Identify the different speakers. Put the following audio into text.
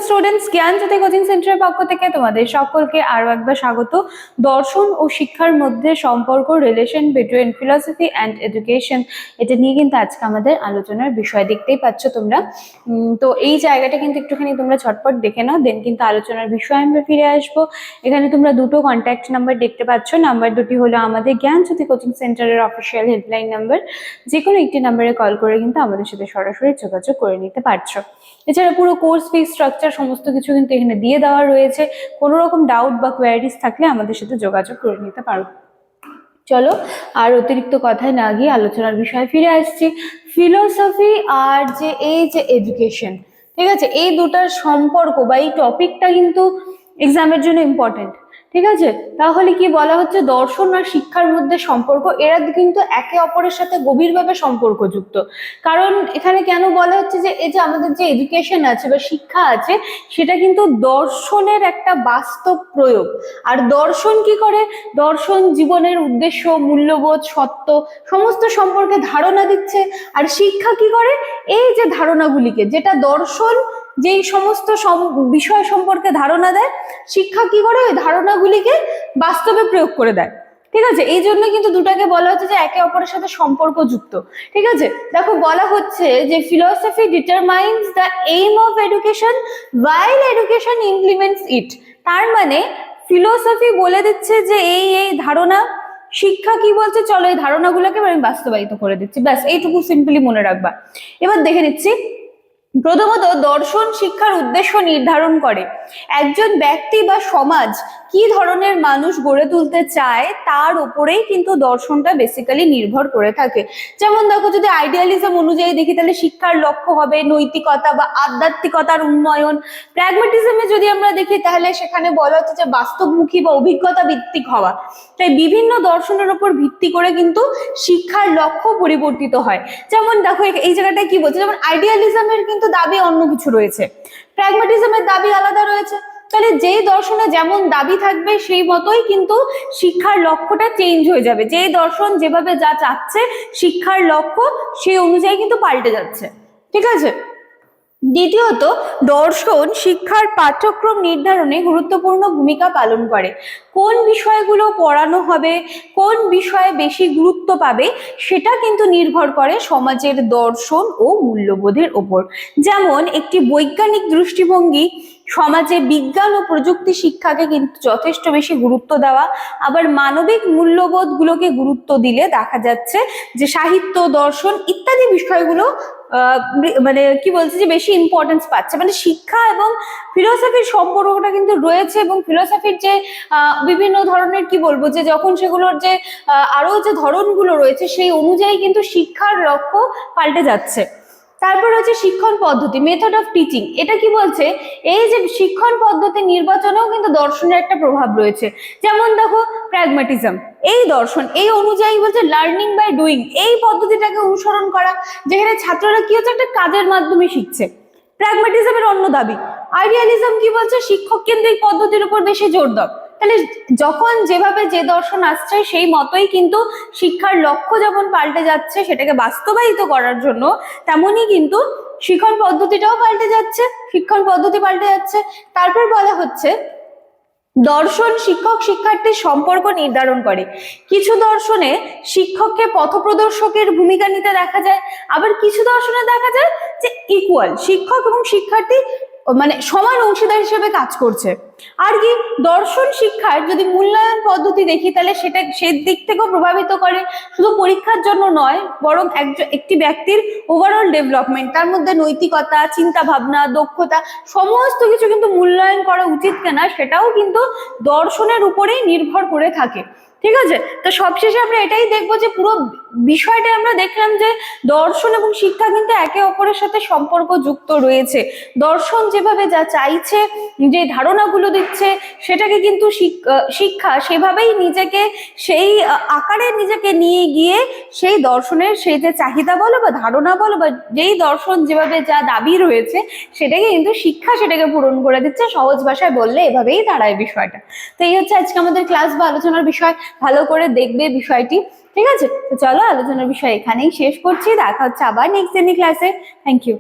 Speaker 1: Students, জ্ঞানজ্যোতি coaching সেন্টারের পক্ষ থেকে তোমাদের সকলকে আরো একবার স্বাগত। দর্শন ও শিক্ষার মধ্যে সম্পর্ক, relation between philosophy and education, এটা নিয়ে কিন্তু আজকে আমাদের আলোচনার বিষয়। দেখতেই পাচ্ছ তোমরা। তো এই জায়গাটা কিন্তু একটুখানি তোমরা ঝটপট দেখে নাও, দেন কিন্তু আলোচনার বিষয়ে আমরা ফিরে আসবো। এখানে তোমরা দুটো কন্ট্যাক্ট নাম্বার দেখতে পাচ্ছ। নাম্বার দুটি হলো আমাদের জ্ঞানজ্যোতি কোচিং সেন্টারের অফিসিয়াল হেল্পলাইন নাম্বার। যে কোনো একটি নাম্বারে কল করে কিন্তু আমাদের সাথে সরাসরি যোগাযোগ করে নিতে পারছো। এছাড়া পুরো কোর্স ফি স্ট্রাকচার সমস্ত কিছু কিন্তু এখানে দিয়ে দেওয়া রয়েছে। কোনো রকম ডাউট বা কোয়ারিজ থাকলে আমাদের সাথে যোগাযোগ করে নিতে পারো। চলো আর অতিরিক্ত কথায় না গিয়ে আলোচনার বিষয়ে ফিরে আসছি। ফিলোসফি আর এই যে এডুকেশন, ঠিক আছে, এই দুটার সম্পর্ক বা এই টপিকটা কিন্তু এক্সামের জন্য ইম্পর্টেন্ট। ঠিক আছে, তাহলে কি বলা হচ্ছে, দর্শন আর শিক্ষার মধ্যে সম্পর্ক, এরা কিন্তু একে অপরের সাথে গভীরভাবে সম্পর্কযুক্ত। কারণ এখানে কেন বলা হচ্ছে যে এই যে আমাদের যে এডুকেশন আছে বা শিক্ষা আছে, সেটা কিন্তু দর্শনের একটা বাস্তব প্রয়োগ। আর দর্শন কি করে, দর্শন জীবনের উদ্দেশ্য, মূল্যবোধ, সত্য সমস্ত সম্পর্কে ধারণা দিচ্ছে। আর শিক্ষা কি করে, এই যে ধারণাগুলিকে, যেটা দর্শন যেই সমস্ত বিষয় সম্পর্কে ধারণা দেয়, শিক্ষা কি করে ওই ধারণাগুলিকে বাস্তবে প্রয়োগ করে দেয়। ঠিক আছে, এই জন্য কিন্তু দুটাকে বলা হচ্ছে যে একে অপরের সাথে সম্পর্কযুক্ত। ঠিক আছে, দেখো বলা হচ্ছে যে philosophy determines the aim of education while education implements it. তার মানে ফিলসফি বলে দিচ্ছে যে এই ধারণা, শিক্ষা কি বলছে, চলো এই ধারণাগুলোকে আমি বাস্তবায়িত করে দিচ্ছি। ব্যাস এইটুকু সিম্পলি মনে রাখবা। এবার দেখে নিচ্ছি। প্রথমত, দর্শন শিক্ষার উদ্দেশ্য নির্ধারণ করে। একজন ব্যক্তি বা সমাজ কি ধরনের মানুষ গড়ে তুলতে চায় তার উপরেই কিন্তু দর্শনটা বেসিক্যালি নির্ভর করে থাকে। যেমন দেখো, যদি আইডিয়ালিজম অনুযায়ী দেখি তাহলে শিক্ষার লক্ষ্য হবে নৈতিকতা বা আধ্যাত্মিকতার উন্নয়ন। প্র্যাগম্যাটিজমে যদি আমরা দেখি তাহলে সেখানে বলা হচ্ছে যে বাস্তবমুখী বা অভিজ্ঞতা ভিত্তিক হওয়া। তাই বিভিন্ন দর্শনের উপর ভিত্তি করে কিন্তু শিক্ষার লক্ষ্য পরিবর্তিত হয়। যেমন দেখো এই জায়গাটায় কি বলছে, যেমন আইডিয়ালিজমের কিন্তু দাবি অন্য কিছু রয়েছে, প্র্যাগম্যাটিজমের দাবি আলাদা রয়েছে। তাহলে যেই দর্শনে যেমন দাবি থাকবে সেই মতোই কিন্তু শিক্ষার লক্ষ্যটা চেঞ্জ হয়ে যাবে। যেই দর্শন যেভাবে যা চাচ্ছে, শিক্ষার লক্ষ্য সেই অনুযায়ী কিন্তু পাল্টে যাচ্ছে। ঠিক আছে, দ্বিতীয়ত, দর্শন শিক্ষার পাঠ্যক্রম নির্ধারণে গুরুত্বপূর্ণ ভূমিকা পালন করে। কোন বিষয়গুলো পড়ানো হবে, কোন বিষয়ে বেশি গুরুত্ব পাবে, সেটা কিন্তু নির্ভর করে সমাজের দর্শন ও মূল্যবোধের ওপর। যেমন একটি বৈজ্ঞানিক দৃষ্টিভঙ্গি সমাজে বিজ্ঞান ও প্রযুক্তি শিক্ষাকে কিন্তু যথেষ্ট বেশি গুরুত্ব দেওয়া, আবার মানবিক মূল্যবোধ গুলোকে গুরুত্ব দিলে দেখা যাচ্ছে যে সাহিত্য, দর্শন ইত্যাদি বিষয়গুলো মানে কি বলছে যে বেশি ইম্পর্টেন্স পাচ্ছে। মানে শিক্ষা এবং ফিলোসফির সম্পর্কটা কিন্তু রয়েছে, এবং ফিলোসফির যে বিভিন্ন ধরনের কি বলবো যে যখন সেগুলোর যে আরো যে ধরনগুলো রয়েছে সেই অনুযায়ী কিন্তু শিক্ষার লক্ষ্য পাল্টে যাচ্ছে। তারপর হচ্ছে শিক্ষণ পদ্ধতি, মেথড অফ টিচিং। এটা কি বলছে, এই যে শিক্ষণ পদ্ধতি নির্বাচনেও কিন্তু দর্শনের একটা প্রভাব রয়েছে। যেমন দেখো প্র্যাগম্যাটিজম, এই দর্শন এই অনুযায়ী বলছে লার্নিং বাই ডুইং, এই পদ্ধতিটাকে অনুসরণ করা, যেখানে ছাত্ররা কি হচ্ছে একটা কাজের মাধ্যমে শিখছে। প্র্যাগম্যাটিজমের অন্য দাবি। আইডিয়ালিজম কি বলছে, শিক্ষক কেন্দ্রিক পদ্ধতির উপর বেশি জোর দাও। তাহলে যখন যেভাবে যে দর্শন আসছে সেই মতোই কিন্তু শিক্ষার লক্ষ্য যেমন পাল্টে যাচ্ছে সেটাকে বাস্তবায়িত করার জন্য, তেমনই কিন্তু শিক্ষণ পদ্ধতিটাও পাল্টে যাচ্ছে, শিক্ষণ পদ্ধতি পাল্টে যাচ্ছে। তারপর বলা হচ্ছে দর্শন শিক্ষক শিক্ষার্থীর সম্পর্ক নির্ধারণ করে। কিছু দর্শনে শিক্ষককে পথপ্রদর্শকের ভূমিকা নিতে দেখা যায়, আবার কিছু দর্শনে দেখা যায় যে ইকুয়াল শিক্ষক এবং শিক্ষার্থী মানে সমান অংশীদার হিসেবে কাজ করছে। আর কি, দর্শন শিক্ষার যদি মূল্যায়ন পদ্ধতি দেখি তাহলে সেটা দিক থেকেও প্রভাবিত করে। শুধু পরীক্ষার জন্য নয়, বরং একটি ব্যক্তির ওভারঅল ডেভেলপমেন্ট, তার মধ্যে নৈতিকতা, চিন্তা ভাবনা, দক্ষতা সমস্ত কিছু কিন্তু মূল্যায়ন করা উচিত কিনা সেটাও কিন্তু দর্শনের উপরেই নির্ভর করে থাকে। ঠিক আছে, তো সবশেষে আমরা এটাই দেখবো যে পুরো বিষয়টা আমরা দেখলাম যে দর্শন এবং শিক্ষা কিন্তু একে অপরের সাথে সম্পর্ক যুক্ত রয়েছে। দর্শন যেভাবে যা চাইছে, যে ধারণাগুলো দিচ্ছে, সেটাকে কিন্তু শিক্ষা সেভাবেই নিজেকে সেই আকারে নিজেকে নিয়ে গিয়ে সেই দর্শনের সেই যে চাহিদা বলো বা ধারণা বলো বা যেই দর্শন যেভাবে যা দাবি রয়েছে সেটাকে কিন্তু শিক্ষা সেটাকে পূরণ করে দিচ্ছে। সহজ ভাষায় বললে এভাবেই দাঁড়ায় বিষয়টা। তো এই হচ্ছে আজকে আমাদের ক্লাস বা আলোচনার বিষয়, ভালো করে দেখবে বিষয়টি। ঠিক আছে, তো চলো আলোচনার বিষয় এখানেই শেষ করছি, দেখা হচ্ছে আবার নেক্সট দিনের ক্লাসে। Thank you.